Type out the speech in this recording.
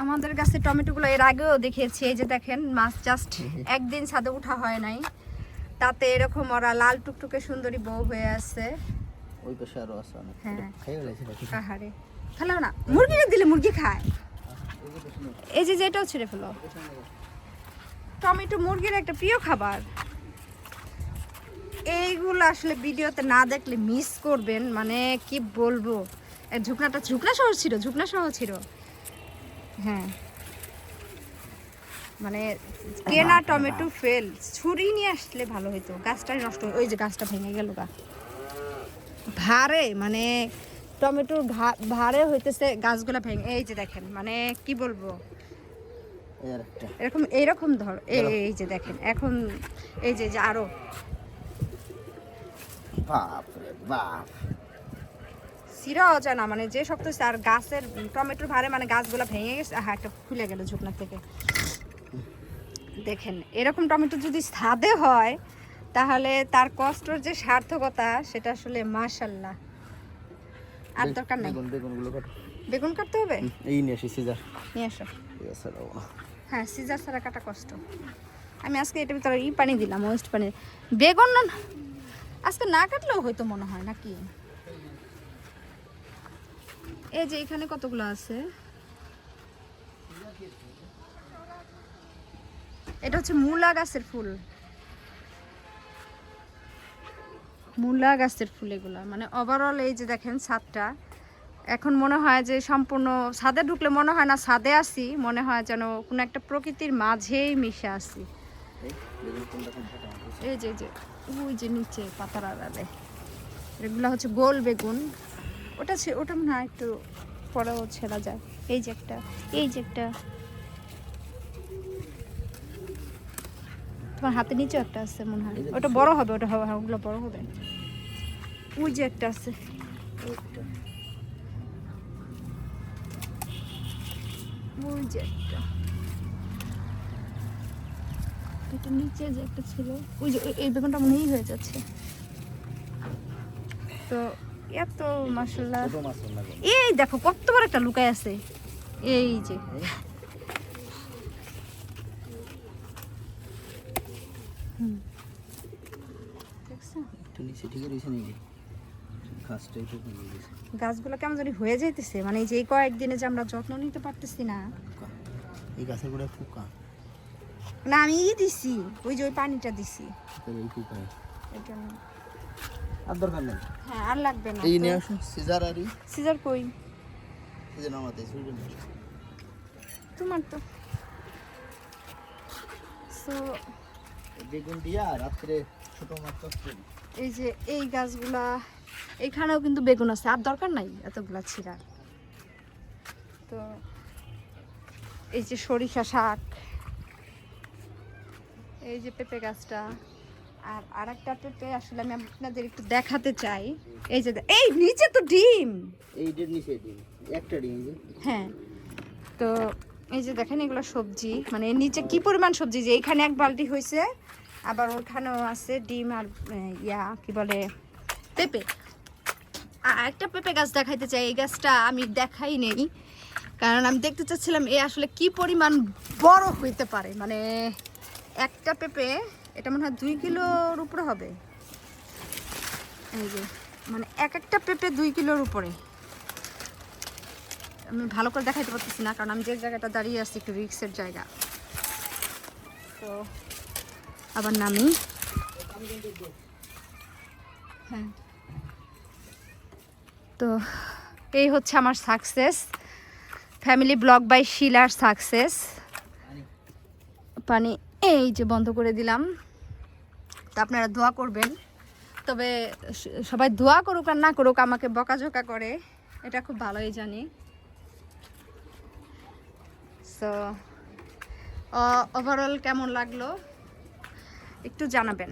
আমাদের কাছে টমেটোগুলো এর আগেও দেখিয়েছি, এই যে দেখেন মাছ জাস্ট একদিন ছাদে উঠা হয় নাই, তাতে এরকম ওরা লাল টুকটুকে সুন্দরী বউ হয়ে আছে। ওই পাশে আরো আছে অনেক। হ্যাঁ খাইয়ে ফেলেছি নাকি? আহারে ফেলাও না, মুরগিকে দিলে মুরগি খায়। এই যে যেটাও ছেড়ে ফেলো। টমেটো মুরগির একটা প্রিয় খাবার। এইগুলো আসলে ভিডিওতে না দেখলে মিস করবেন, মানে কি বলবো। ঝুকনা সহ ছিল। হ্যাঁ মানে কেনা টমেটো ফেল, ছুরি নিয়ে আসলে ভালো হতো। গাছটাই নষ্ট, ওই যে গাছটা ভেঙে গেল গা ভারে, মানে টমেটোর ভারে হইতেছে গাছগুলা ভেঙে। এই যে দেখেন, মানে কি বলবো, এইরকম ধর, এই যে দেখেন এখন, এই যে আরো সিরা যায় না, মানে যে শক্ত আর গাছের টমেটোর ভারে মানে গাছগুলা ভেঙে গেছে। একটা খুলে গেল ঝুকনা থেকে। দেখেন এরকম টমেটো যদি ছাদে হয় তাহলে তার কষ্টর যে সার্থকতা সেটা আসলে মাশাআল্লাহ। আর দরকার নাই। বেগুন কাটতে হবে, এই নিয়ে আসি সিজার নিয়ে আসো। হ্যাঁ সিজার ছাড়া কাটা কষ্ট। আমি আজকে এটার ভিতরে পানি দিলাম, ওয়েস্ট পানি। বেগুন না আজকে না কাটলেও হয়তো মনে হয় নাকি। এই যে এখানে কতগুলো আছে, এটা হচ্ছে মূলা গাছের ফুল। মূলা গাছের ফুল এগুলো, মানে ওভারঅল এই যে দেখেন ছাদটা এখন মনে হয় যে সম্পূর্ণ, ছাদে ঢুকলে মনে হয় না ছাদে আছি, মনে হয় যেন কোনো একটা প্রকৃতির মাঝেই মিশে আছি। এই যে ওই যে নিচে পাতার আড়ালে এগুলো হচ্ছে গোল বেগুন। ওটা মনে হয় একটু পরেও ছেড়া যায়। এই যে একটা তোমার হাতের নিচে একটা আছে মনে হয়, ওটা বড় হবে, ওগুলো বড় হবে। ওই যে একটা আছে, ওই যে একটা, এটা নিচে যে একটা ছিল, ওই যে এই বেগুনটা মনেই হয়ে যাচ্ছে। তো এত মাশাআল্লাহ, এই দেখো কত বড় একটা লুকায় আছে। এই যে গাছগুলো কেমন জানি হয়ে যাইতেছে, মানে এই যে কয়েকদিনে যে আমরা যত্ন নিতে পারতেছি না। এই গাছের গোড়ায় পোকা না, আমি দিছি, ওই যে ওই পানিটা দিছি। আর দরকার নেই। হ্যাঁ আর লাগবে না। এই নিয়ে আসো সিজার। আর সিজার কই? সিজার নামাতে সুজন তোমার তো সো বেগুন দিয়া রাত্রে ছোট মাছ করতে। এই যে এই গাছগুলা, এখানেও কিন্তু বেগুন আছে, আর দরকার নাই এতগুলা ছিঁড়া। তো এই যে সরিষা শাক, এই যে পেঁপে গাছটা, আর আরেকটা পেঁপে আসলে আমি আপনাদের একটু দেখাতে চাই। এই যে এই নিচে তো ডিম, এইটার নিচে ডিম, একটা ডিম। হ্যাঁ তো এই যে দেখেন এগুলো সবজি, মানে এর নিচে কি পরিমাণ সবজি, যে এখানে এক বালতি হয়েছে, আবার ওখানেও আছে ডিম আর কি বলে পেঁপে। একটা পেঁপে গাছ দেখাইতে চাই, এই গাছটা আমি দেখাই নেই কারণ আমি দেখতে চাচ্ছিলাম এ আসলে কি পরিমাণ বড় হইতে পারে। মানে একটা পেঁপে, এটা মনে হয় 2 কিলোর উপরে হবে। এই যে মানে একটা পেঁপে 2 কিলোর উপরে। আমি ভালো করে দেখাইতে পারতেছি না কারণ আমি যে জায়গাটা দাঁড়িয়ে আছি একটু রিক্সের জায়গা। তো আবার নামি, হ্যাঁ তো এই হচ্ছে আমার সাকসেস, ফ্যামিলি ব্লগ বাই শিলার সাকসেস। পানি এই যে বন্ধ করে দিলাম। তো আপনারা দোয়া করবেন, তবে সবাই দোয়া করুক আর না করুক, আমাকে বকাঝকা করে এটা খুব ভালোই জানি। সো ওভারঅল কেমন লাগলো একটু জানাবেন।